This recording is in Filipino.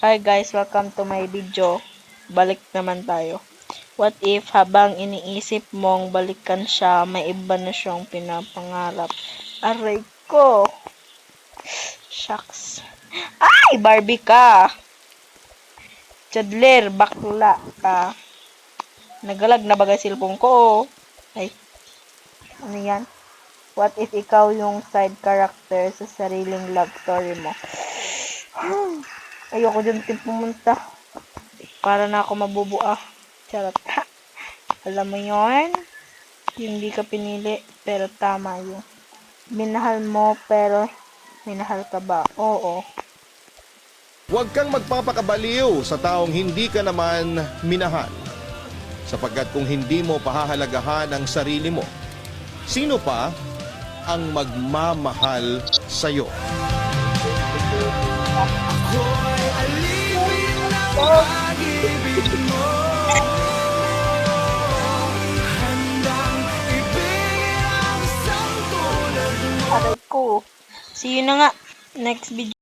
Hi guys, welcome to my video. Balik naman tayo. What if habang iniisip mong balikan siya, may iba na siyang pinapangarap? Aray ko! Shucks. Ay! Barbie ka! Chadler, bakla ka. Nagalag na bagay cellphone ko. Ay. Ano yan? What if ikaw yung side character sa sariling love story mo? Ayoko dyan pumunta. Para na ako mabubua. Charot. Alam mo yon? Hindi ka pinili, pero tama yun. Minahal mo, pero minahal ka ba? Oo. Huwag kang magpapakabaliw sa taong hindi ka naman minahal. Sapagkat kung hindi mo pahahalagahan ang sarili mo, sino pa ang magmamahal sa'yo? Ako'y alipin ng pag-ibig mo. Handang ibigin ang isang tulad mo. Aray ko. See you na nga. Next video.